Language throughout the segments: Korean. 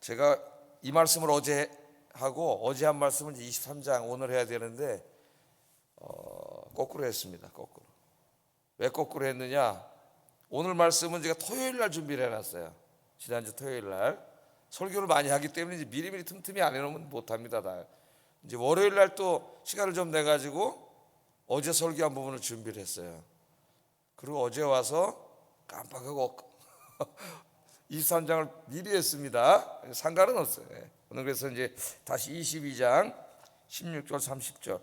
제가 이 말씀을 어제 하고 어제 한 말씀은 23장 오늘 해야 되는데 거꾸로 했습니다. 거꾸로. 왜 거꾸로 했느냐? 오늘 말씀은 제가 토요일 날 준비를 해놨어요. 지난주 토요일 날 설교를 많이 하기 때문에 이제 미리미리 틈틈이 안 해놓으면 못합니다. 다. 이제 월요일 날 또 시간을 좀 내가지고 어제 설교한 부분을 준비를 했어요. 그리고 어제 와서 깜빡하고 23장을 미리 했습니다. 상관은 없어요. 오늘 그래서 이제 다시 22장 16절 30절.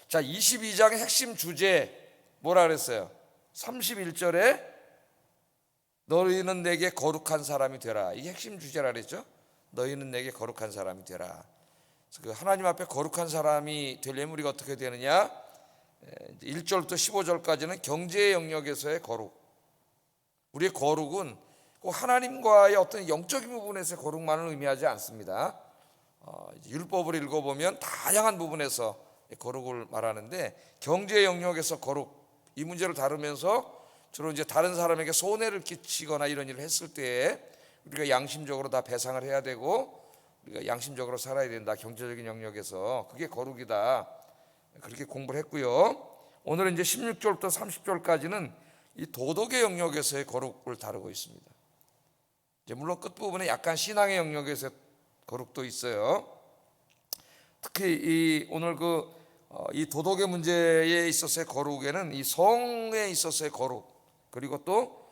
자, 22장의 핵심 주제 뭐라 그랬어요? 31절에 너희는 내게 거룩한 사람이 되라. 이게 핵심 주제라 그랬죠? 너희는 내게 거룩한 사람이 되라. 그 하나님 앞에 거룩한 사람이 되려면 우리가 어떻게 되느냐? 1절부터 15절까지는 경제의 영역에서의 거룩. 우리의 거룩은 꼭 하나님과의 어떤 영적인 부분에서의 거룩만을 의미하지 않습니다. 율법을 읽어보면 다양한 부분에서 거룩을 말하는데 경제의 영역에서 거룩, 이 문제를 다루면서 주로 이제 다른 사람에게 손해를 끼치거나 이런 일을 했을 때에 우리가 양심적으로 다 배상을 해야 되고 우리가 양심적으로 살아야 된다. 경제적인 영역에서 그게 거룩이다. 그렇게 공부를 했고요. 오늘은 이제 16절부터 30절까지는 이 도덕의 영역에서의 거룩을 다루고 있습니다. 이제 물론 끝부분에 약간 신앙의 영역에서 거룩도 있어요. 특히 오늘 이 도덕의 문제에 있어서의 거룩에는 이 성에 있어서의 거룩, 그리고 또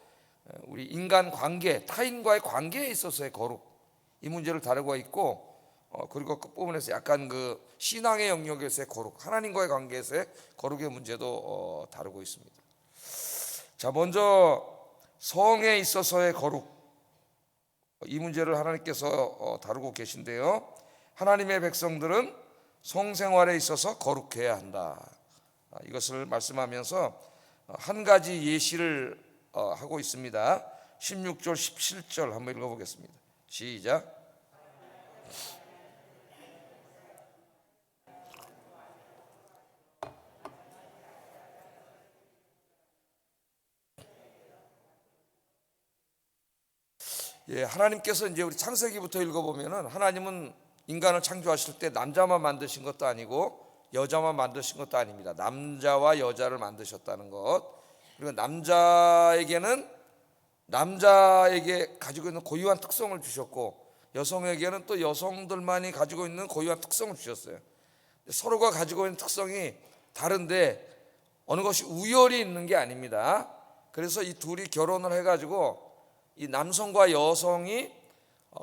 우리 인간 관계, 타인과의 관계에 있어서의 거룩, 이 문제를 다루고 있고, 그리고 끝부분에서 약간 그 신앙의 영역에서의 거룩, 하나님과의 관계에서의 거룩의 문제도 다루고 있습니다. 자, 먼저 성에 있어서의 거룩, 이 문제를 하나님께서 다루고 계신데요. 하나님의 백성들은 성생활에 있어서 거룩해야 한다. 이것을 말씀하면서 한 가지 예시를 하고 있습니다. 16절 17절 한번 읽어보겠습니다. 시작. 예, 하나님께서 이제 우리 창세기부터 읽어보면은 하나님은 인간을 창조하실 때 남자만 만드신 것도 아니고 여자만 만드신 것도 아닙니다. 남자와 여자를 만드셨다는 것. 그리고 남자에게는 남자에게 가지고 있는 고유한 특성을 주셨고 여성에게는 또 여성들만이 가지고 있는 고유한 특성을 주셨어요. 서로가 가지고 있는 특성이 다른데 어느 것이 우열이 있는 게 아닙니다. 그래서 이 둘이 결혼을 해가지고 이 남성과 여성이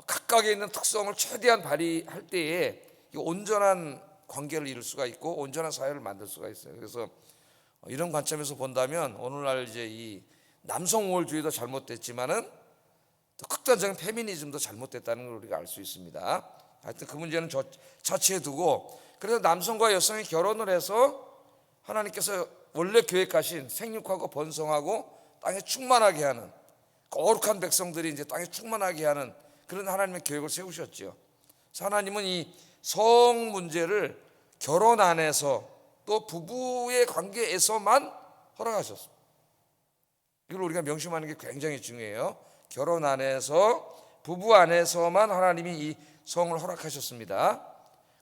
각각의 있는 특성을 최대한 발휘할 때에 온전한 관계를 이룰 수가 있고 온전한 사회를 만들 수가 있어요. 그래서 이런 관점에서 본다면 오늘날 이제 이 남성 우월주의도 잘못됐지만은 또 극단적인 페미니즘도 잘못됐다는 걸 우리가 알 수 있습니다. 하여튼 그 문제는 차치해 두고, 그래서 남성과 여성이 결혼을 해서 하나님께서 원래 계획하신 생육하고 번성하고 땅에 충만하게 하는 거룩한 백성들이 이제 땅에 충만하게 하는 그런 하나님의 계획을 세우셨죠. 그래서 하나님은 이 성 문제를 결혼 안에서 또 부부의 관계에서만 허락하셨습니다. 이걸 우리가 명심하는 게 굉장히 중요해요. 결혼 안에서 부부 안에서만 하나님이 이 성을 허락하셨습니다.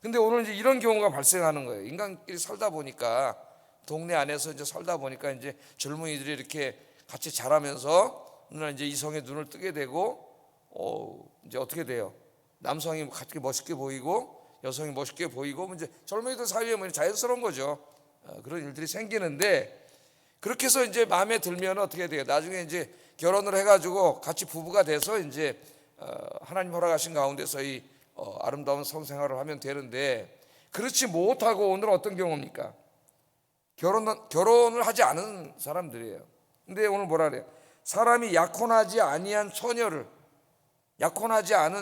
근데 오늘 이제 이런 경우가 발생하는 거예요. 인간끼리 살다 보니까 동네 안에서 이제 살다 보니까 이제 젊은이들이 이렇게 같이 자라면서 오늘 이제 이성의 눈을 뜨게 되고 이제 어떻게 돼요? 남성이 같이 멋있게 보이고 여성이 멋있게 보이고 이제 젊은이들 사이에 뭐 자연스러운 거죠. 그런 일들이 생기는데 그렇게 해서 이제 마음에 들면 어떻게 돼요? 나중에 이제 결혼을 해가지고 같이 부부가 돼서 이제 하나님 허락하신 가운데서 이 아름다운 성생활을 하면 되는데 그렇지 못하고 오늘 어떤 경우입니까? 결혼을 하지 않은 사람들이에요. 근데 오늘 뭐라 그래요? 사람이 약혼하지 않은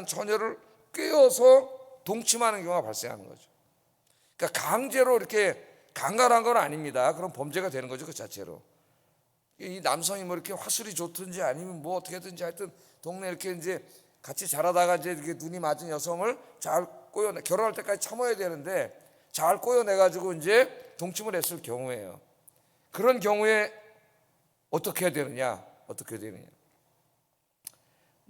처녀를 꿰어서 동침하는 경우가 발생하는 거죠. 그러니까 강제로 이렇게 강간한 건 아닙니다. 그럼 범죄가 되는 거죠, 그 자체로. 이 남성이 뭐 이렇게 화술이 좋든지 아니면 뭐 어떻게든지 하여튼 동네 이렇게 이제 같이 자라다가 이제 이렇게 눈이 맞은 여성을 잘 꼬여내, 결혼할 때까지 참아야 되는데 잘 꼬여내가지고 이제 동침을 했을 경우에요. 그런 경우에 어떻게 해야 되느냐?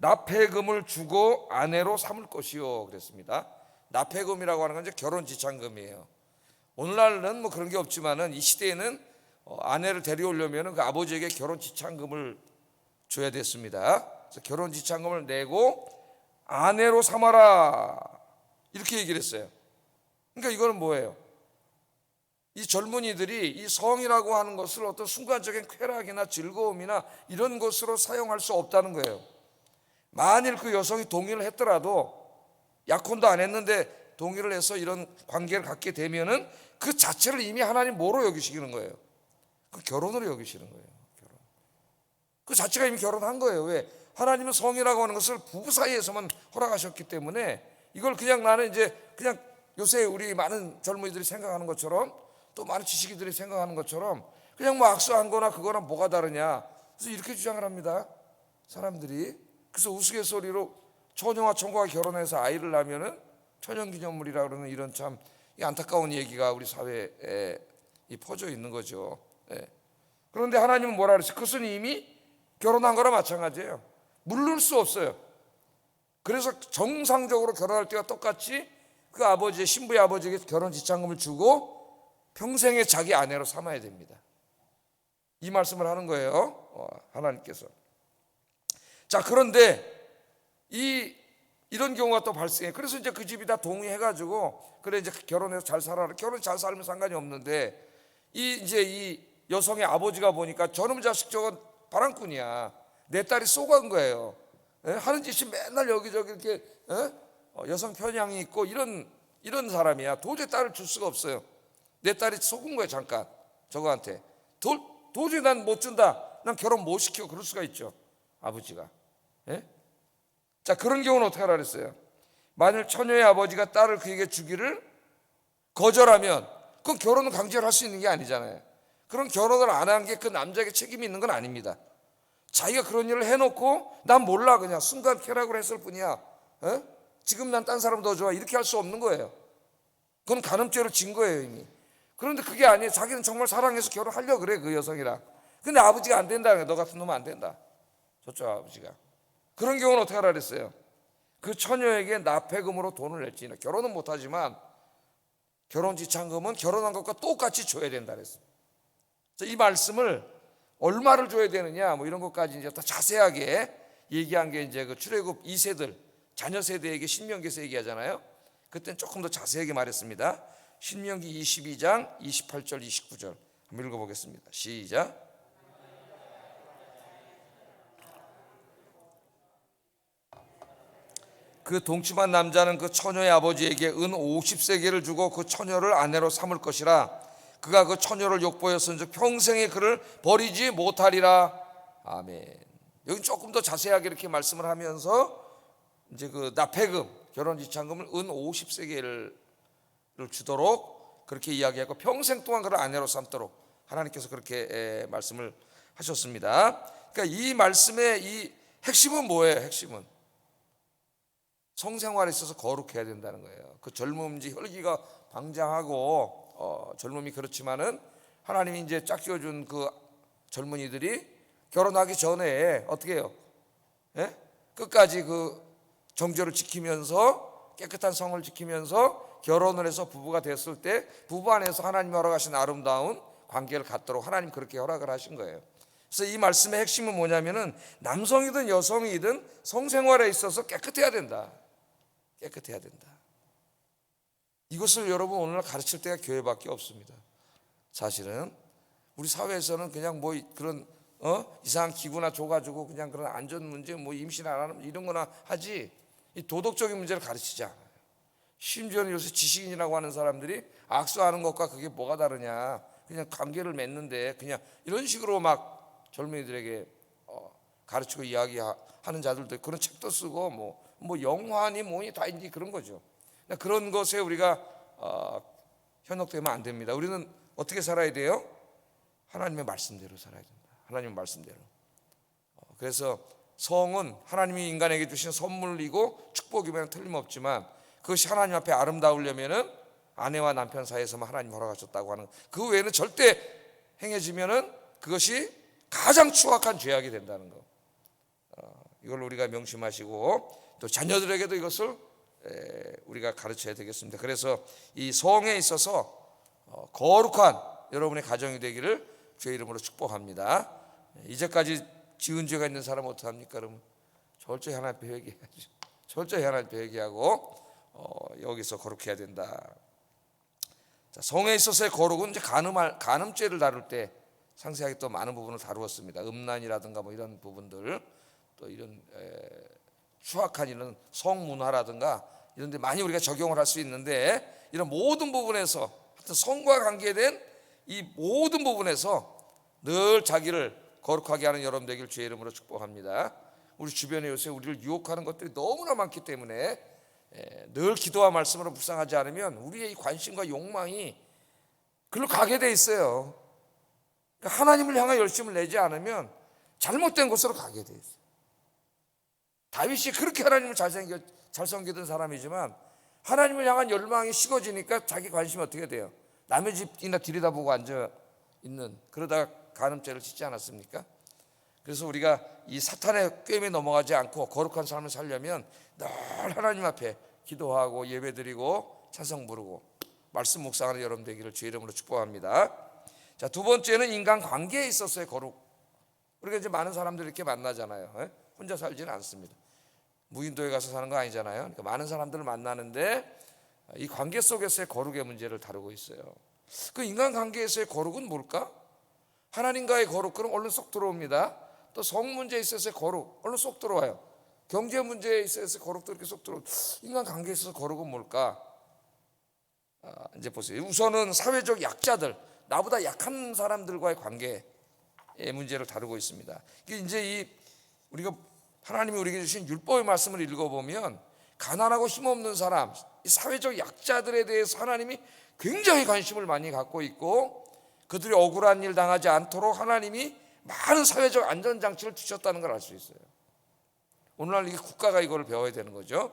납폐금을 주고 아내로 삼을 것이요 그랬습니다. 납폐금이라고 하는 건 이제 결혼 지참금이에요. 오늘날은 뭐 그런 게 없지만은 이 시대에는 아내를 데려오려면 그 아버지에게 결혼 지참금을 줘야 됐습니다. 그래서 결혼 지참금을 내고 아내로 삼아라 이렇게 얘기를 했어요. 그러니까 이거는 뭐예요? 이 젊은이들이 이 성이라고 하는 것을 어떤 순간적인 쾌락이나 즐거움이나 이런 것으로 사용할 수 없다는 거예요. 만일 그 여성이 동의를 했더라도 약혼도 안 했는데 동의를 해서 이런 관계를 갖게 되면은 그 자체를 이미 하나님 뭐로 여기시는 거예요? 그 결혼으로 여기시는 거예요. 결혼. 그 자체가 이미 결혼한 거예요. 왜? 하나님은 성이라고 하는 것을 부부 사이에서만 허락하셨기 때문에 이걸 그냥 나는 이제 그냥 요새 우리 많은 젊은이들이 생각하는 것처럼 또 많은 지식인들이 생각하는 것처럼 그냥 뭐 악수한 거나 그거나 뭐가 다르냐. 그래서 이렇게 주장을 합니다. 사람들이. 그래서 우스갯소리로 처녀와 청과가 결혼해서 아이를 낳으면은 천연기념물이라 그러는 이런 참 안타까운 얘기가 우리 사회에 퍼져 있는 거죠. 그런데 하나님은 뭐라 그랬어요? 그것은 이미 결혼한 거나 마찬가지예요. 물를 수 없어요. 그래서 정상적으로 결혼할 때와 똑같이 그 아버지의 신부의 아버지에게 결혼 지참금을 주고 평생에 자기 아내로 삼아야 됩니다. 이 말씀을 하는 거예요. 하나님께서. 자, 그런데 이런 경우가 또 발생해. 그래서 이제 그 집이 다 동의해가지고 그래 이제 결혼해서 잘 살아라. 결혼 잘 살면 상관이 없는데 이 여성의 아버지가 보니까 저놈 자식 저건 바람꾼이야. 내 딸이 쏘간 거예요. 하는 짓이 맨날 여기저기 이렇게 여성 편향이 있고 이런 사람이야. 도저히 딸을 줄 수가 없어요. 내 딸이 속은 거예요. 잠깐 저거한테 도저히 난 못 준다. 난 결혼 못 시켜. 그럴 수가 있죠. 아버지가. 자, 그런 경우는 어떻게 하라 그랬어요? 만일 처녀의 아버지가 딸을 그에게 주기를 거절하면 그건 결혼은 강제로 할 수 있는 게 아니잖아요. 그런 결혼을 안 한 게 그 남자에게 책임이 있는 건 아닙니다. 자기가 그런 일을 해놓고 난 몰라 그냥 순간 쾌락을 했을 뿐이야. 지금 난 딴 사람 더 좋아 이렇게 할 수 없는 거예요. 그건 간음죄로 진 거예요 이미. 그런데 그게 아니에요. 자기는 정말 사랑해서 결혼하려고 그래 그 여성이랑. 근데 아버지가 안 된다는 거예요. 너 같은 놈은 안 된다. 저쪽 아버지가. 그런 경우는 어떻게 하라 그랬어요? 그 처녀에게 납폐금으로 돈을 낼지는 결혼은 못하지만 결혼 지참금은 결혼한 것과 똑같이 줘야 된다 그랬어요. 이 말씀을 얼마를 줘야 되느냐 뭐 이런 것까지 이제 더 자세하게 얘기한 게 이제 그 출애굽 2세들 자녀 세대에게 신명기에서 얘기하잖아요. 그때는 조금 더 자세하게 말했습니다. 신명기 22장 28절 29절 한번 읽어보겠습니다. 시작. 그 동침한 남자는 그 처녀의 아버지에게 은 50세겔을 주고 그 처녀를 아내로 삼을 것이라. 그가 그 처녀를 욕보였은즉 평생에 그를 버리지 못하리라. 아멘. 여기 조금 더 자세하게 이렇게 말씀을 하면서 이제 그 납폐금 결혼 지참금을 은 50세겔을 주도록 그렇게 이야기하고 평생 동안 그를 아내로 삼도록 하나님께서 그렇게 말씀을 하셨습니다. 그러니까 이 말씀의 이 핵심은 뭐예요? 핵심은 성생활에 있어서 거룩해야 된다는 거예요. 그 젊음지 혈기가 방장하고 젊음이 그렇지만은 하나님이 이제 짝지어준 그 젊은이들이 결혼하기 전에 어떻게 해요? 끝까지 그 정죄를 지키면서 깨끗한 성을 지키면서 결혼을 해서 부부가 됐을 때 부부 안에서 하나님이 허락하신 아름다운 관계를 갖도록 하나님 그렇게 허락을 하신 거예요. 그래서 이 말씀의 핵심은 뭐냐면은 남성이든 여성이든 성생활에 있어서 깨끗해야 된다. 깨끗해야 된다. 이것을 여러분 오늘날 가르칠 때가 교회밖에 없습니다. 사실은 우리 사회에서는 그냥 뭐 그런 이상한 기구나 줘가지고 그냥 그런 안전 문제 뭐 임신 안 하는 이런 거나 하지 이 도덕적인 문제를 가르치지 않아요. 심지어는 요새 지식인이라고 하는 사람들이 악수하는 것과 그게 뭐가 다르냐 그냥 관계를 맺는데 그냥 이런 식으로 막 젊은이들에게 가르치고 이야기하는 자들도 그런 책도 쓰고 뭐 영화니 뭐니 다 이제 그런 거죠. 그런 것에 우리가 현혹되면 안 됩니다. 우리는 어떻게 살아야 돼요? 하나님의 말씀대로 살아야 된다. 하나님의 말씀대로. 그래서 성은 하나님이 인간에게 주신 선물이고 축복이면 틀림없지만 그것이 하나님 앞에 아름다우려면은 아내와 남편 사이에서만 하나님 허락하셨다고 하는 그 외에는 절대 행해지면은 그것이 가장 추악한 죄악이 된다는 거. 이걸 우리가 명심하시고 또 자녀들에게도 이것을 우리가 가르쳐야 되겠습니다. 그래서 이 성에 있어서 거룩한 여러분의 가정이 되기를 주의 이름으로 축복합니다. 이제까지 지은 죄가 있는 사람은 어떡합니까? 그러면 철저히 하나님 앞에 회개해야죠. 철저히 하나님 앞에 회개하고 여기서 거룩해야 된다. 자, 성에 있어서의 거룩은 이제 간음죄를 다룰 때 상세하게 또 많은 부분을 다루었습니다. 음란이라든가 뭐 이런 부분들, 또 이런 추악한 이런 성문화라든가 이런 데 많이 우리가 적용을 할 수 있는데, 이런 모든 부분에서 하여튼 성과 관계된 이 모든 부분에서 늘 자기를 거룩하게 하는 여러분 되길 주의 이름으로 축복합니다. 우리 주변에 요새 우리를 유혹하는 것들이 너무나 많기 때문에 늘 기도와 말씀으로 묵상하지 않으면 우리의 이 관심과 욕망이 그걸로 가게 돼 있어요. 그러니까 하나님을 향한 열심을 내지 않으면 잘못된 곳으로 가게 돼 있어요. 다윗이 그렇게 하나님을 잘 섬기던 사람이지만 하나님을 향한 열망이 식어지니까 자기 관심이 어떻게 돼요? 남의 집이나 들여다보고 앉아 있는, 그러다가 간음죄를 짓지 않았습니까? 그래서 우리가 이 사탄의 꾀임에 넘어가지 않고 거룩한 삶을 살려면 늘 하나님 앞에 기도하고 예배드리고 찬송 부르고 말씀 묵상하는 여러분 되기를 주의 이름으로 축복합니다. 자, 두 번째는 인간관계에 있어서의 거룩. 우리가 이제 많은 사람들 이렇게 만나잖아요. 혼자 살지는 않습니다. 무인도에 가서 사는 거 아니잖아요. 그러니까 많은 사람들을 만나는데 이 관계 속에서의 거룩의 문제를 다루고 있어요. 그 인간관계에서의 거룩은 뭘까? 하나님과의 거룩, 그럼 얼른 쏙 들어옵니다. 또 성 문제에 있어서의 거룩, 얼른 쏙 들어와요. 경제 문제에 있어서 거룩도 이렇게 쏙 들어오고, 인간관계에 있어서 거룩은 뭘까? 이제 보세요. 우선은 사회적 약자들, 나보다 약한 사람들과의 관계의 문제를 다루고 있습니다. 이제 우리가 하나님이 우리에게 주신 율법의 말씀을 읽어보면 가난하고 힘없는 사람, 이 사회적 약자들에 대해서 하나님이 굉장히 관심을 많이 갖고 있고, 그들이 억울한 일 당하지 않도록 하나님이 많은 사회적 안전장치를 두셨다는 걸 알 수 있어요. 오늘날 이게 국가가 이걸 배워야 되는 거죠.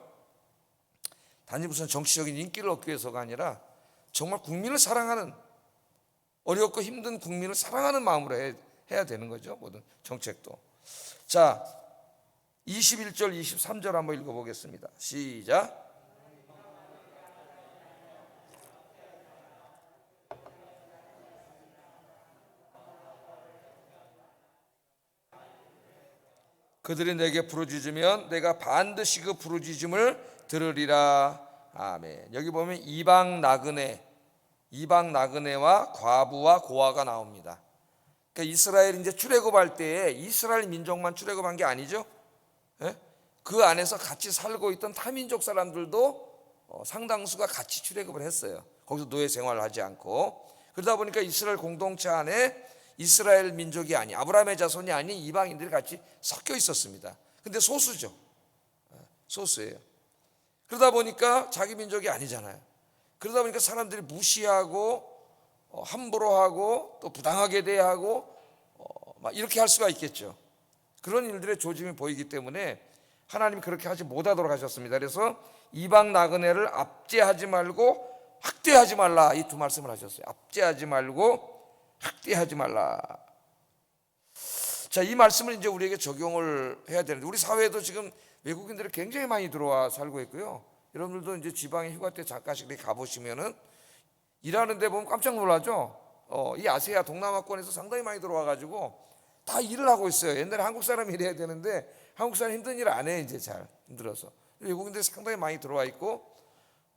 단지 무슨 정치적인 인기를 얻기 위해서가 아니라 정말 국민을 사랑하는, 어렵고 힘든 국민을 사랑하는 마음으로 해야 되는 거죠. 모든 정책도. 자, 21절 23절 한번 읽어보겠습니다. 시작. 그들이 내게 부르짖으면 내가 반드시 그 부르짖음을 들으리라. 아멘. 여기 보면 이방 나그네와 과부와 고아가 나옵니다. 그러니까 이스라엘이 이제 출애굽할 때에 이스라엘 민족만 출애굽한 게 아니죠. 그 안에서 같이 살고 있던 타민족 사람들도 상당수가 같이 출애굽을 했어요. 거기서 노예 생활을 하지 않고. 그러다 보니까 이스라엘 공동체 안에 이스라엘 민족이 아닌, 아브라함의 자손이 아닌 이방인들이 같이 섞여 있었습니다. 근데 소수죠. 소수예요. 그러다 보니까 자기 민족이 아니잖아요. 그러다 보니까 사람들이 무시하고 함부로 하고 또 부당하게 대하고 막 이렇게 할 수가 있겠죠. 그런 일들의 조짐이 보이기 때문에 하나님이 그렇게 하지 못하도록 하셨습니다. 그래서 이방 나그네를 압제하지 말고 학대하지 말라, 이 두 말씀을 하셨어요. 압제하지 말고 학대하지 말라. 자, 이 말씀을 이제 우리에게 적용을 해야 되는데, 우리 사회에도 지금 외국인들이 굉장히 많이 들어와 살고 있고요. 여러분들도 이제 지방에 휴가 때 잠깐씩 가보시면은 일하는 데 보면 깜짝 놀라죠. 이 아시아 동남아권에서 상당히 많이 들어와가지고 다 일을 하고 있어요. 옛날에 한국 사람이 일해야 되는데 한국 사람 힘든 일 안 해, 이제 잘 힘들어서. 외국인들이 상당히 많이 들어와 있고,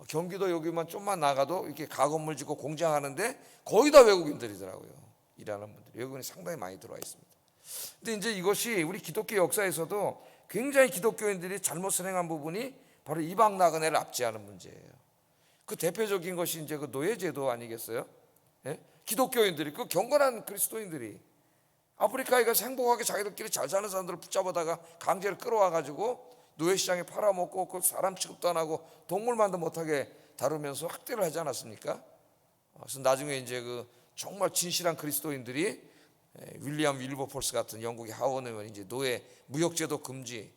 경기도 여기만 좀만 나가도 이렇게 가건물 짓고 공장하는데 거의 다 외국인들이더라고요. 일하는 분들이 외국인이 상당히 많이 들어와 있습니다. 근데 이제 이것이 우리 기독교 역사에서도 굉장히 기독교인들이 잘못 선행한 부분이 바로 이방 나그네를 압제하는 문제예요. 그 대표적인 것이 이제 그 노예제도 아니겠어요? 기독교인들이, 그 경건한 그리스도인들이 아프리카에 가서 행복하게 자기들끼리 잘 사는 사람들을 붙잡아다가 강제로 끌어와가지고 노예시장에 팔아먹고 그 사람 취급도 안 하고 동물만도 못하게 다루면서 학대를 하지 않았습니까? 그래서 나중에 이제 그 정말 진실한 그리스도인들이 윌리엄 윌버포스 같은 영국의 하원 의원이 이제 노예 무역제도 금지,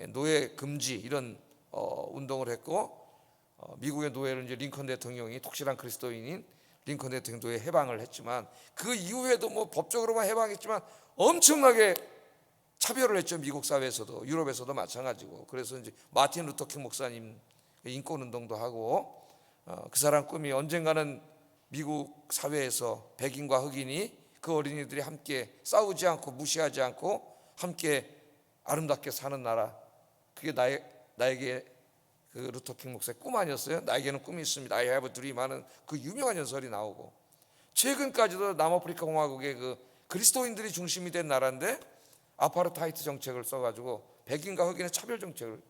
노예 금지 이런 운동을 했고, 미국의 노예를 이제 링컨 대통령이 독실한 그리스도인인 링컨 대통령 노예 해방을 했지만, 그 이후에도 뭐 법적으로만 해방했지만 엄청나게 차별을 했죠. 미국 사회에서도, 유럽에서도 마찬가지고. 그래서 이제 마틴 루터킹 목사님 인권 운동도 하고, 그 사람 꿈이 언젠가는 미국 사회에서 백인과 흑인이, 그 어린이들이 함께 싸우지 않고 무시하지 않고 함께 아름답게 사는 나라, 그게 나에게 그 루터킹 목사의 꿈 아니었어요? 나에게는 꿈이 있습니다. I have a dream 하는 그 유명한 연설이 나오고, 최근까지도 남아프리카 공화국의 그 그리스도인들이 중심이 된 나라인데 아파르타이트 정책을 써가지고 백인과 흑인의 차별 정책을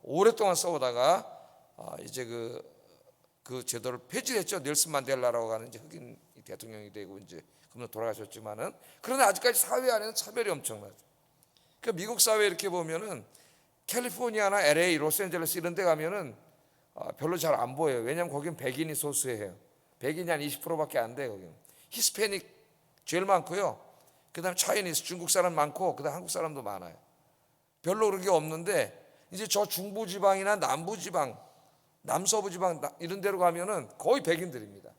오랫동안 써오다가 이제 그 제도를 폐지했죠. 넬슨 만델라라고 하는 이제 흑인 대통령이 되고 이제 그분 돌아가셨지만은, 그러나 아직까지 사회 안에는 차별이 엄청나죠. 그러니까 미국 사회 이렇게 보면은 캘리포니아나 LA, 로스앤젤레스 이런 데 가면은 별로 잘 안 보여요. 왜냐하면 거긴 백인이 소수예요. 백인이 한 20%밖에 안 돼요. 거기는 히스패닉 제일 많고요. 그다음 차이니스, 중국 사람 많고, 그다음 한국 사람도 많아요. 별로 그런 게 없는데, 이제 저 중부 지방이나 남부 지방, 남서부 지방 이런 데로 가면은 거의 백인들입니다.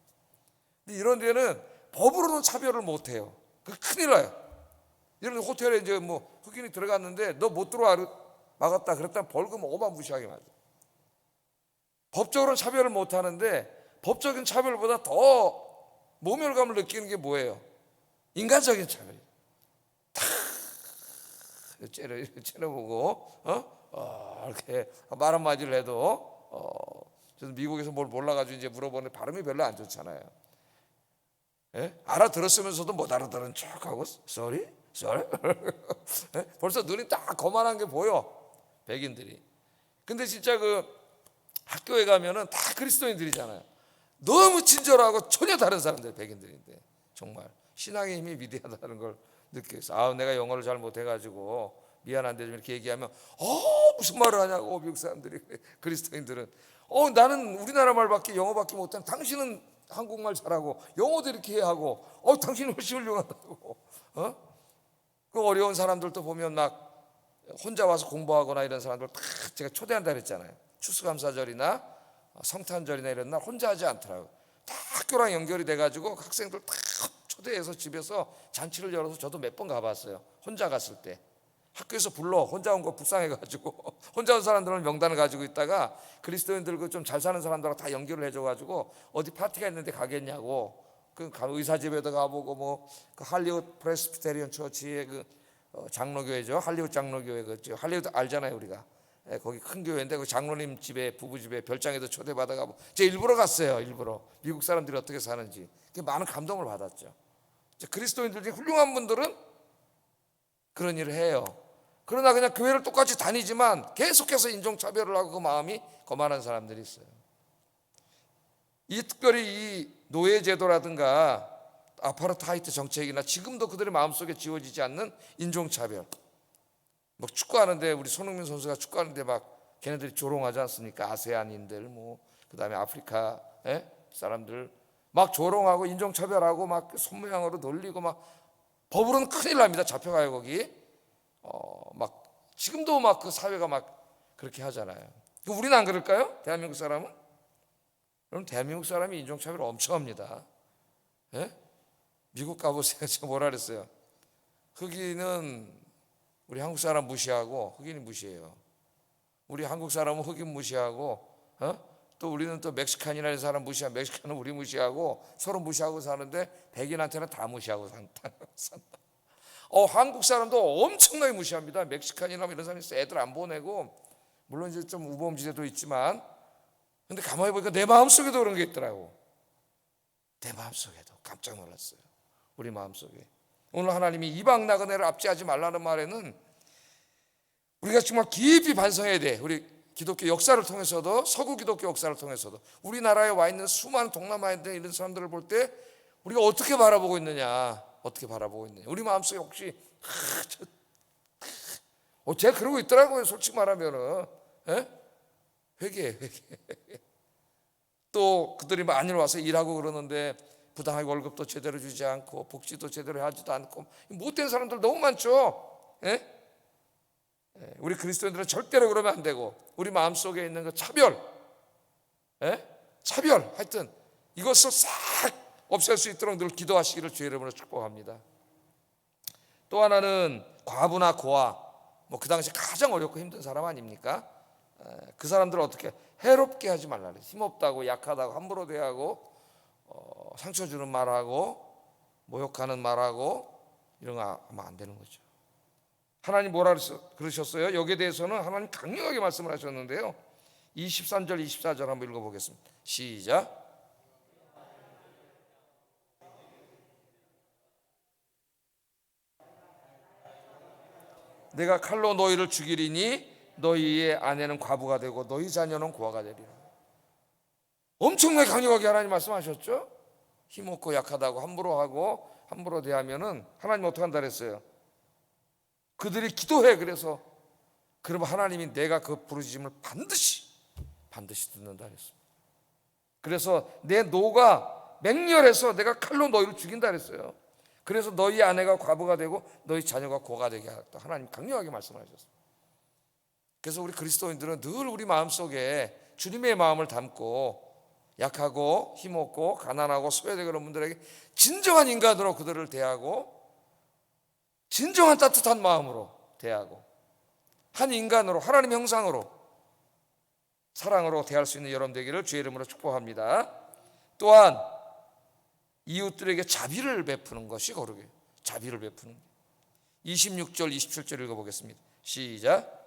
근데 이런 데는 법으로는 차별을 못 해요. 그 큰일 나요. 이런 호텔에 이제 뭐 흑인이 들어갔는데 너 못 들어와 막았다 그랬다 벌금 어마무시하게 맞아. 법적으로는 차별을 못 하는데, 법적인 차별보다 더 모멸감을 느끼는 게 뭐예요? 인간적인 차별이에요. 다 째려보고 이렇게 말 한마디를 해도 저는 미국에서 뭘 몰라가지고 이제 물어보는데 발음이 별로 안 좋잖아요. 예? 알아들었으면서도 못 알아들은 척하고 sorry? 예? 벌써 눈이 딱 거만한 게 보여, 백인들이. 근데 진짜 그 학교에 가면은 다 그리스도인들이잖아요. 너무 친절하고 전혀 다른 사람들, 백인들인데 정말 신앙의 힘이 위대하다는 걸 느꼈어요. 내가 영어를 잘 못해가지고 미안한데 좀 이렇게 얘기하면 무슨 말을 하냐고 미국 사람들이. 그리스도인들은 나는 우리나라 말밖에 영어밖에 못하는, 당신은 한국말 잘하고 영어도 이렇게 해야 하고 당신은 훨씬 훌륭하다고. 그 어려운 사람들도 보면 막 혼자 와서 공부하거나 이런 사람들 다 제가 초대한다 그랬잖아요. 추수감사절이나 성탄절이나 이런 날 혼자 하지 않더라고요. 다 학교랑 연결이 돼가지고 학생들 다 초대해서 집에서 잔치를 열어서 저도 몇 번 가봤어요. 혼자 갔을 때 학교에서 불러, 혼자 온 거 불쌍해가지고 혼자 온 사람들은 명단을 가지고 있다가 그리스도인들 그 좀 잘 사는 사람들하고 다 연결을 해줘가지고 어디 파티가 있는데 가겠냐고, 그 의사 집에도 가보고, 뭐 그 할리우드 프레스비테리언 처치의 그 장로교회죠. 할리우드 장로교회, 그 할리우드 알잖아요 우리가. 거기 큰 교회인데 그 장로님 집에, 부부 집에 별장에도 초대받아가고, 제가 일부러 갔어요. 일부러 미국 사람들이 어떻게 사는지 많은 감동을 받았죠. 그리스도인들 중에 훌륭한 분들은 그런 일을 해요. 그러나 그냥 교회를 똑같이 다니지만 계속해서 인종차별을 하고 그 마음이 거만한 사람들이 있어요. 특별히 이 노예제도라든가 아파르타이트 정책이나 지금도 그들의 마음속에 지워지지 않는 인종차별. 뭐 축구하는데 우리 손흥민 선수가 축구하는데 막 걔네들이 조롱하지 않습니까? 아세안인들, 뭐 그다음에 아프리카 사람들 막 조롱하고 인종차별하고 막 손모양으로 놀리고, 막 법으로는 큰일 납니다. 잡혀가요 거기. 막 지금도 막 그 사회가 막 그렇게 하잖아요. 우리는 안 그럴까요? 대한민국 사람은? 그럼 대한민국 사람이 인종차별 엄청 합니다. 미국 가보세요. 제가 뭐라 그랬어요? 흑인은 우리 한국 사람 무시하고 흑인이 무시해요. 우리 한국 사람은 흑인 무시하고, 또 우리는 또 멕시칸이라는 사람 무시하고, 멕시칸은 우리 무시하고, 서로 무시하고 사는데 백인한테는 다 무시하고 산다. 한국 사람도 엄청나게 무시합니다. 멕시칸이나 이런 사람이 애들 안 보내고, 물론 이제 좀 우범지대도 있지만, 근데 가만히 보니까 내 마음속에도 그런 게 있더라고. 내 마음속에도 깜짝 놀랐어요. 우리 마음속에. 오늘 하나님이 이방 나그네를 압제하지 말라는 말에는 우리가 정말 깊이 반성해야 돼. 우리 기독교 역사를 통해서도, 서구 기독교 역사를 통해서도 우리나라에 와 있는 수많은 동남아에 있는 이런 사람들을 볼 때 우리가 어떻게 바라보고 있느냐, 어떻게 바라보고 있느냐. 우리 마음속에 혹시 제가 그러고 있더라고요. 솔직히 말하면은. 회개. 또 그들이 많이 와서 일하고 그러는데 부당하게 월급도 제대로 주지 않고 복지도 제대로 하지도 않고 못된 사람들 너무 많죠. 우리 그리스도인들은 절대로 그러면 안 되고, 우리 마음속에 있는 그 차별, 하여튼 이것을 싹 없앨 수 있도록 늘 기도하시기를 주의 이름으로 축복합니다. 또 하나는 과부나 고아, 뭐 그 당시 가장 어렵고 힘든 사람 아닙니까? 그 사람들을 어떻게 해롭게 하지 말라 그래요. 힘없다고, 약하다고, 함부로 대하고, 상처 주는 말하고, 모욕하는 말하고, 이런 거 하면 안 되는 거죠. 하나님 뭐라 그러셨어요? 여기에 대해서는 하나님 강력하게 말씀을 하셨는데요. 23절 24절 한번 읽어보겠습니다. 시작. 내가 칼로 너희를 죽이리니 너희의 아내는 과부가 되고 너희 자녀는 고아가 되리라. 엄청나게 강력하게 하나님 말씀하셨죠. 힘없고 약하다고 함부로 하고 함부로 대하면은 하나님 어떻게 한다 그랬어요? 그들이 기도해. 그래서 그러면 하나님이 내가 그 부르짖음을 반드시 듣는다 그랬습니다. 그래서 내 노가 맹렬해서 내가 칼로 너희를 죽인다 그랬어요. 그래서 너희 아내가 과부가 되고 너희 자녀가 고가 되게 하겠다. 하나님 강력하게 말씀하셨습니다. 그래서 우리 그리스도인들은 늘 우리 마음속에 주님의 마음을 담고 약하고 힘없고 가난하고 소외되고 그런 분들에게 진정한 인간으로 그들을 대하고 진정한 따뜻한 마음으로 대하고 한 인간으로 하나님의 형상으로 사랑으로 대할 수 있는 여러분 되기를 주의 이름으로 축복합니다. 또한 이웃들에게 자비를 베푸는 것이 거룩해요. 자비를 베푸는 것. 26절 27절 읽어보겠습니다. 시작.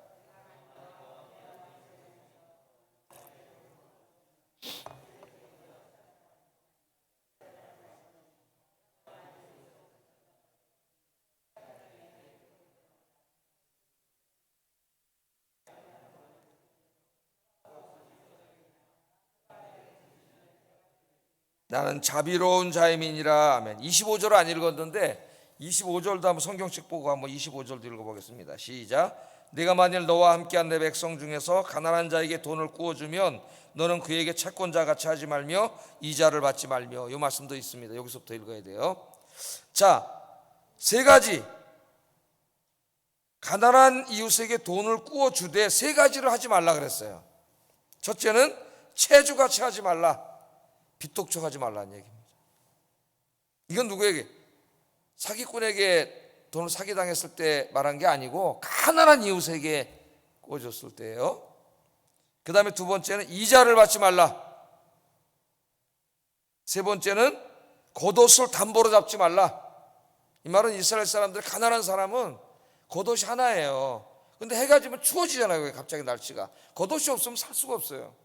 나는 자비로운 자임이니라. 아멘. 25절 안 읽었는데 25절도 한번 성경책 보고 한번 25절도 읽어보겠습니다. 시작. 내가 만일 너와 함께한 내 백성 중에서 가난한 자에게 돈을 구워주면 너는 그에게 채권자 같이 하지 말며 이자를 받지 말며. 이 말씀도 있습니다. 여기서부터 읽어야 돼요. 자, 세 가지. 가난한 이웃에게 돈을 구워주되 세 가지를 하지 말라 그랬어요. 첫째는 채주같이 하지 말라. 빚독촉하지 말라는 얘기입니다. 이건 누구에게? 사기꾼에게 돈을 사기당했을 때 말한 게 아니고 가난한 이웃에게 꿔줬을 때예요. 그 다음에 두 번째는 이자를 받지 말라. 세 번째는 겉옷을 담보로 잡지 말라. 이 말은 이스라엘 사람들, 가난한 사람은 겉옷이 하나예요. 근데 해가 지면 추워지잖아요. 갑자기 날씨가. 겉옷이 없으면 살 수가 없어요.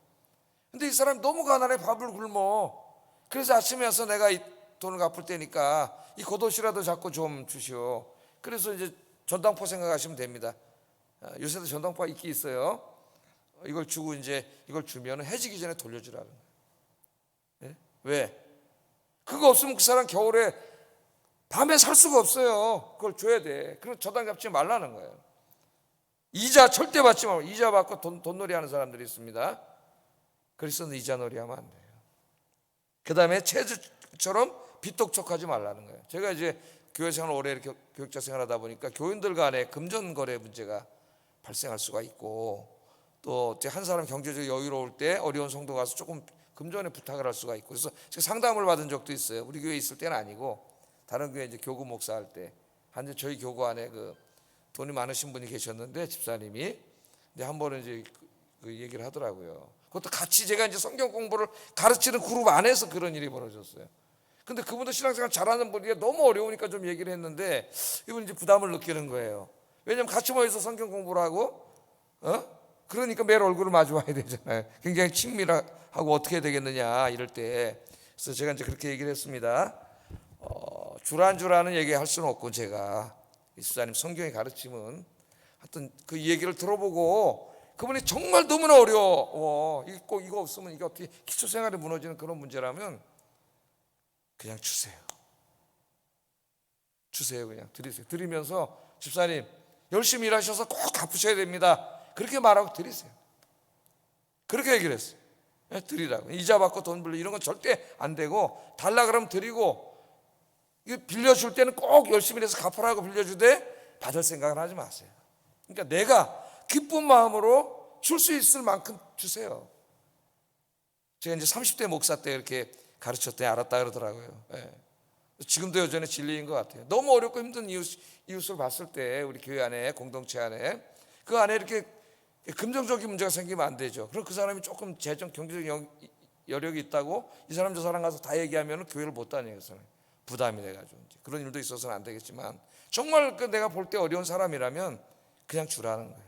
근데 이 사람이 너무 가난해. 밥을 굶어. 그래서 아침에 와서 내가 이 돈을 갚을 테니까 이 겉옷이라도 자꾸 좀 주시오. 그래서 이제 전당포 생각하시면 됩니다. 요새도 전당포가 있긴 있어요. 이걸 주고 이제 이걸 주면 해지기 전에 돌려주라는 거예요. 네? 왜? 그거 없으면 그 사람 겨울에 밤에 살 수가 없어요. 그걸 줘야 돼. 그럼 전당 갚지 말라는 거예요. 이자 절대 받지 말고. 이자 받고 돈놀이 하는 사람들이 있습니다. 그리스도는 이자놀이 하면 안 돼요. 그 다음에 체주처럼 빚독촉하지 말라는 거예요. 제가 이제 교회 생활 오래 이렇게 교육자 생활하다 보니까 교인들 간에 금전거래 문제가 발생할 수가 있고 또 한 사람 경제적으로 여유로울 때 어려운 성도 가서 조금 금전에 부탁을 할 수가 있고 그래서 제가 상담을 받은 적도 있어요. 우리 교회에 있을 때는 아니고 다른 교회 이제 교구 목사 할 때 한데 저희 교구 안에 그 돈이 많으신 분이 계셨는데 집사님이 근데 한 번은 이제 그 얘기를 하더라고요. 그것도 같이 제가 이제 성경 공부를 가르치는 그룹 안에서 그런 일이 벌어졌어요. 근데 그분도 신앙생활 잘하는 분이 너무 어려우니까 좀 얘기를 했는데 이분이 이제 부담을 느끼는 거예요. 왜냐면 같이 모여서 성경 공부를 하고 그러니까 매일 얼굴을 마주 봐야 되잖아요. 굉장히 친밀하고 어떻게 해야 되겠느냐 이럴 때. 그래서 제가 이제 그렇게 얘기를 했습니다. 주란주라는 얘기 할 수는 없고 제가 이수사님 성경의 가르침은 하여튼 그 얘기를 들어보고 그분이 정말 너무나 어려워. 이거 없으면 이게 어떻게 기초생활이 무너지는 그런 문제라면 그냥 주세요. 주세요. 그냥 드리세요. 드리면서 집사님 열심히 일하셔서 꼭 갚으셔야 됩니다. 그렇게 말하고 드리세요. 그렇게 얘기를 했어요. 드리라고. 이자 받고 돈 빌려 이런 건 절대 안 되고 달라 그러면 드리고 이거 빌려줄 때는 꼭 열심히 해서 갚으라고 빌려주되 받을 생각은 하지 마세요. 그러니까 내가 기쁜 마음으로 줄 수 있을 만큼 주세요. 제가 이제 30대 목사 때 이렇게 가르쳤더니 알았다 그러더라고요. 네. 지금도 여전히 진리인 것 같아요. 너무 어렵고 힘든 이웃을 봤을 때 우리 교회 안에, 공동체 안에, 그 안에 이렇게 금전적인 문제가 생기면 안 되죠. 그럼 그 사람이 조금 재정 경제적 여력이 있다고 이 사람 저 사람 가서 다 얘기하면 교회를 못 다녀요. 부담이 돼가지고 그런 일도 있어서는 안 되겠지만, 정말 내가 볼 때 어려운 사람이라면 그냥 주라는 거예요.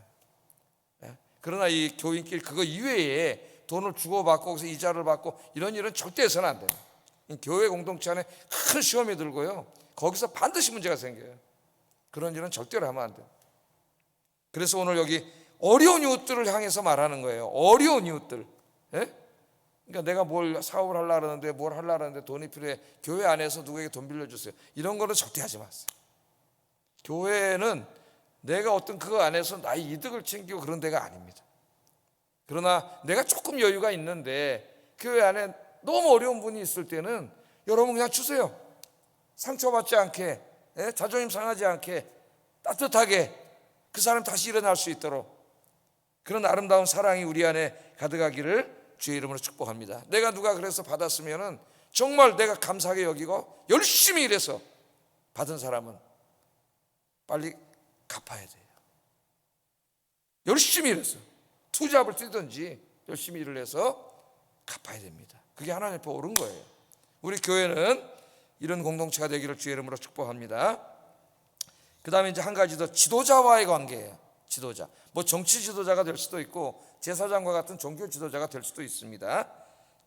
예? 그러나 이 교인끼리 그거 이외에 돈을 주고받고 거기서 이자를 받고 이런 일은 절대 해서는 안 돼요. 교회 공동체 안에 큰 시험이 들고요, 거기서 반드시 문제가 생겨요. 그런 일은 절대로 하면 안 돼요. 그래서 오늘 여기 어려운 이웃들을 향해서 말하는 거예요. 어려운 이웃들. 예? 그러니까 내가 뭘 사업을 하려고 하는데, 뭘 하려고 하는데 돈이 필요해. 교회 안에서 누구에게 돈 빌려주세요. 이런 거는 절대 하지 마세요. 교회는 내가 어떤 그거 안에서 나의 이득을 챙기고 그런 데가 아닙니다. 그러나 내가 조금 여유가 있는데 교회 안에 너무 어려운 분이 있을 때는 여러분 그냥 주세요. 상처받지 않게, 자존심 상하지 않게, 따뜻하게 그 사람 다시 일어날 수 있도록 그런 아름다운 사랑이 우리 안에 가득하기를 주의 이름으로 축복합니다. 내가 누가 그래서 받았으면은 정말 내가 감사하게 여기고 열심히 일해서 받은 사람은 빨리 갚아야 돼요. 열심히 일해서 투잡을 뛰든지 열심히 일을 해서 갚아야 됩니다. 그게 하나님 앞에 옳은 거예요. 우리 교회는 이런 공동체가 되기를 주의 이름으로 축복합니다. 그 다음에 이제 한 가지 더, 지도자와의 관계예요. 지도자, 뭐 정치 지도자가 될 수도 있고 제사장과 같은 종교 지도자가 될 수도 있습니다.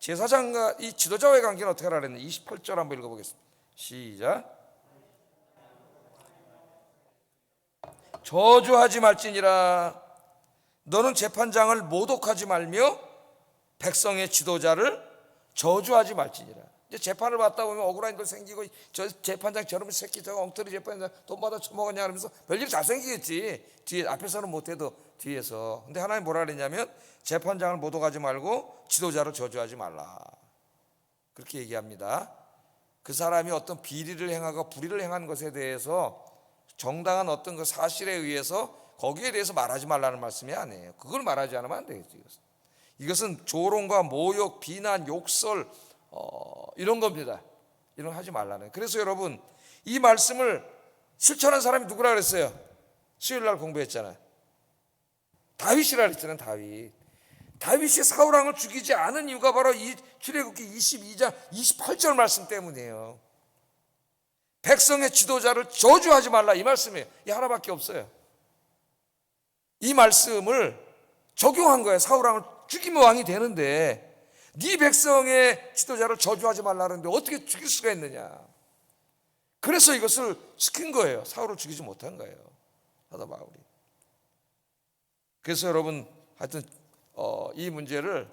제사장과 이 지도자와의 관계는 어떻게 하라 그랬는데 28절 한번 읽어보겠습니다. 시작. 저주하지 말지니라. 너는 재판장을 모독하지 말며 백성의 지도자를 저주하지 말지니라. 이제 재판을 받다 보면 억울한 일 생기고, 저 재판장 저놈의 새끼 저거 엉터리 재판장 돈 받아 처먹었냐 그러면서 별일 다 생기겠지. 뒤에 앞에서는 못해도 뒤에서. 근데 하나님 뭐라 그랬냐면 재판장을 모독하지 말고 지도자를 저주하지 말라, 그렇게 얘기합니다. 그 사람이 어떤 비리를 행하고 불의를 행한 것에 대해서 정당한 어떤 그 사실에 의해서 거기에 대해서 말하지 말라는 말씀이 아니에요. 그걸 말하지 않으면 안 되겠지. 이것은 조롱과 모욕, 비난, 욕설 이런 겁니다. 이런 거 하지 말라는. 그래서 여러분, 이 말씀을 실천한 사람이 누구라 그랬어요? 수요일 날 공부했잖아요. 다윗이라 그랬잖아요. 다윗이 사울 왕을 죽이지 않은 이유가 바로 이 출애굽기 22장 28절 말씀 때문이에요. 백성의 지도자를 저주하지 말라, 이 말씀이에요. 이 하나밖에 없어요. 이 말씀을 적용한 거예요. 사울 왕을 죽이면 왕이 되는데 네 백성의 지도자를 저주하지 말라는데 어떻게 죽일 수가 있느냐. 그래서 이것을 시킨 거예요. 사울을 죽이지 못한 거예요, 사도 바울이. 그래서 여러분 하여튼 이 문제를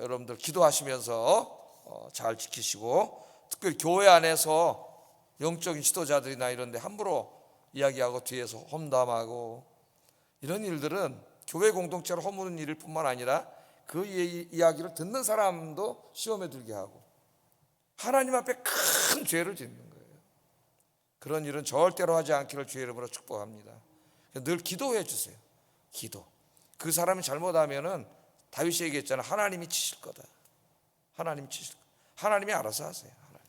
여러분들 기도하시면서 잘 지키시고, 특별히 교회 안에서 영적인 지도자들이나 이런 데 함부로 이야기하고 뒤에서 험담하고 이런 일들은 교회 공동체를 허무는 일일 뿐만 아니라 그 이야기를 듣는 사람도 시험에 들게 하고 하나님 앞에 큰 죄를 짓는 거예요. 그런 일은 절대로 하지 않기를 주의 이름으로 축복합니다. 늘 기도해 주세요. 기도. 그 사람이 잘못하면은 다윗이 얘기했잖아요. 하나님이 치실 거다. 하나님이 치실 거다. 하나님이 알아서 하세요. 하나님.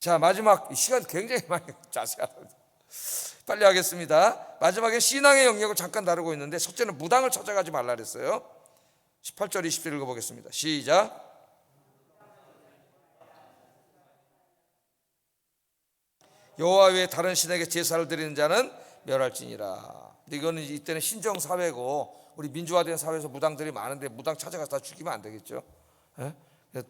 자, 마지막, 시간 굉장히 많이 자세하다. 빨리 하겠습니다. 마지막에 신앙의 영역을 잠깐 다루고 있는데, 첫째는 무당을 찾아가지 말라 그랬어요. 18절 20절 읽어보겠습니다. 시작. 여호와 외에 다른 신에게 제사를 드리는 자는 멸할지니라. 이거는 이때는 신정 사회고 우리 민주화된 사회에서 무당들이 많은데 무당 찾아가서 다 죽이면 안 되겠죠.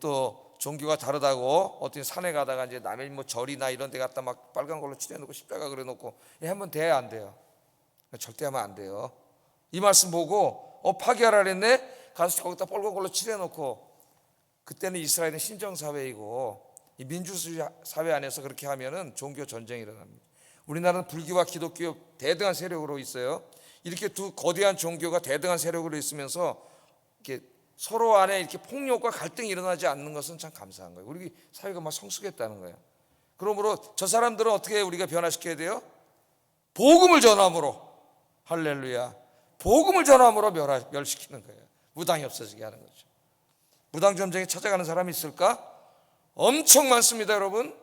또 종교가 다르다고 어떤 산에 가다가 이제 남의 뭐 절이나 이런 데 갔다 막 빨간 걸로 칠해놓고 십자가 그려놓고 하면 돼야 안 돼요? 절대 하면 안 돼요. 이 말씀 보고 파괴하라 그랬네. 가서 거기다 빨간 걸로 칠해놓고, 그때는 이스라엘은 신정 사회이고 이 민주주의 사회 안에서 그렇게 하면은 종교 전쟁이 일어납니다. 우리나라는 불교와 기독교 대등한 세력으로 있어요. 이렇게 두 거대한 종교가 대등한 세력으로 있으면서 이렇게 서로 안에 이렇게 폭력과 갈등이 일어나지 않는 것은 참 감사한 거예요. 우리 사회가 막 성숙했다는 거예요. 그러므로 저 사람들은 어떻게 우리가 변화시켜야 돼요? 복음을 전함으로, 할렐루야, 복음을 전함으로 멸시키는 거예요. 무당이 없어지게 하는 거죠. 무당 점쟁이 찾아가는 사람이 있을까? 엄청 많습니다, 여러분.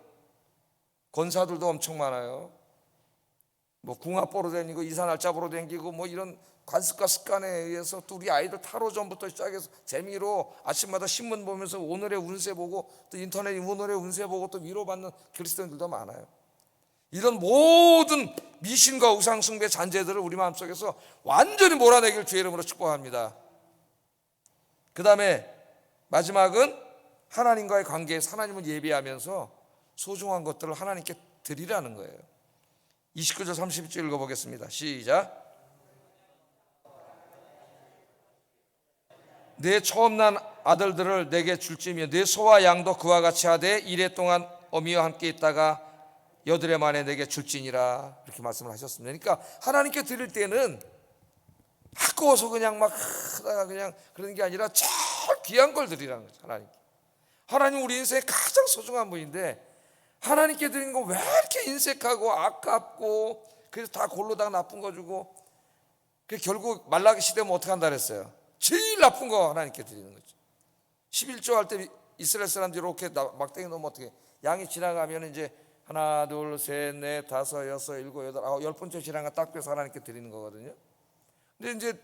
권사들도 엄청 많아요. 뭐 궁합 보러 다니고 이사 날짜 보러 다니고 뭐 이런 관습과 습관에 의해서 또 우리 아이들 타로점부터 시작해서 재미로 아침마다 신문 보면서 오늘의 운세 보고 또 인터넷 오늘의 운세 보고 또 위로받는 그리스도인들도 많아요. 이런 모든 미신과 우상숭배 잔재들을 우리 마음속에서 완전히 몰아내길 주의 이름으로 축복합니다. 그 다음에 마지막은 하나님과의 관계에서 하나님을 예배하면서 소중한 것들을 하나님께 드리라는 거예요. 29절 30절 읽어보겠습니다. 시작. 내 처음 난 아들들을 내게 줄지며 내 소와 양도 그와 같이 하되 이래 동안 어미와 함께 있다가 여드레 만에 내게 줄지니라, 이렇게 말씀을 하셨습니다. 그러니까 하나님께 드릴 때는 아까워서 그냥 막 하다가 그냥 그러는 게 아니라 제일 귀한 걸 드리라는 거죠. 하나님 우리 인생의 가장 소중한 분인데 하나님께 드리는 거 왜 이렇게 인색하고 아깝고 그래서 다 골로다가 나쁜 거 주고, 결국 말라기 시대면 어떻게 한다 그랬어요? 제일 나쁜 거 하나님께 드리는 거죠. 11조 할 때 이스라엘 사람들이 이렇게 막대기 놓으면 어떻게, 양이 지나가면 이제 하나 둘 셋 넷 다섯 여섯 일곱 여덟 아홉 10번째 지나가 딱 빼서 하나님께 드리는 거거든요. 근데 이제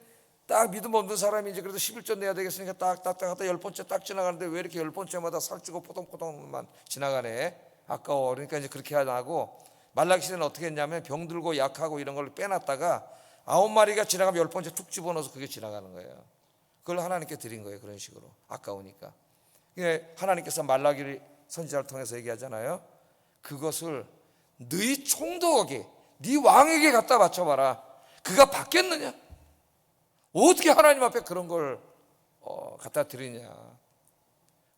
딱 믿음 없는 사람이 이제 그래도 11조 내야 되겠으니까 딱딱딱 하다 10번째 딱 지나가는데 왜 이렇게 10번째마다 살찌고 포동포동만 지나가네, 아까워. 그러니까 이제 그렇게 하고, 말라기 시대는 어떻게 했냐면 병들고 약하고 이런 걸 빼놨다가 9마리가 지나가면 10번째 툭 집어넣어서 그게 지나가는 거예요. 그걸 하나님께 드린 거예요. 그런 식으로 아까우니까. 하나님께서 말라기를 선지자를 통해서 얘기하잖아요. 그것을 너희 총독에게, 네 왕에게 갖다 바쳐봐라. 그가 받겠느냐? 어떻게 하나님 앞에 그런 걸 갖다 드리냐?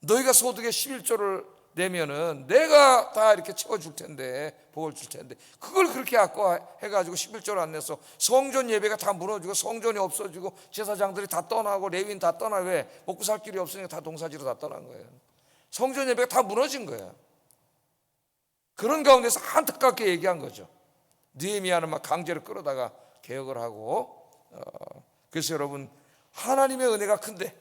너희가 소득의 11조를 내면은 내가 다 이렇게 채워줄 텐데, 복을 줄 텐데, 그걸 그렇게 아까워해가지고 11조를 안 내서 성전 예배가 다 무너지고 성전이 없어지고 제사장들이 다 떠나고 레위인 다 떠나. 왜? 먹고 살 길이 없으니까 다 동사지로 다 떠난 거예요. 성전 예배가 다 무너진 거예요. 그런 가운데서 안타깝게 얘기한 거죠. 느헤미야는 막 강제로 끌어다가 개혁을 하고. 그래서 여러분, 하나님의 은혜가 큰데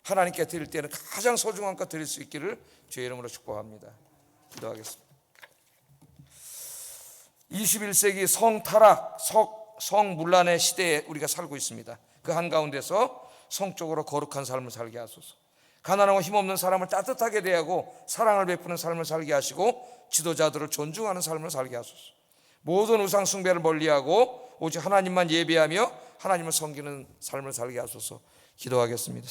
하나님께 드릴 때는 가장 소중한 것 드릴 수 있기를 주의 이름으로 축복합니다. 기도하겠습니다. 21세기 성타락, 성문란의 시대에 우리가 살고 있습니다. 그 한가운데서 성적으로 거룩한 삶을 살게 하소서. 가난하고 힘없는 사람을 따뜻하게 대하고 사랑을 베푸는 삶을 살게 하시고 지도자들을 존중하는 삶을 살게 하소서. 모든 우상 숭배를 멀리하고 오직 하나님만 예배하며 하나님을 섬기는 삶을 살게 하소서. 기도하겠습니다.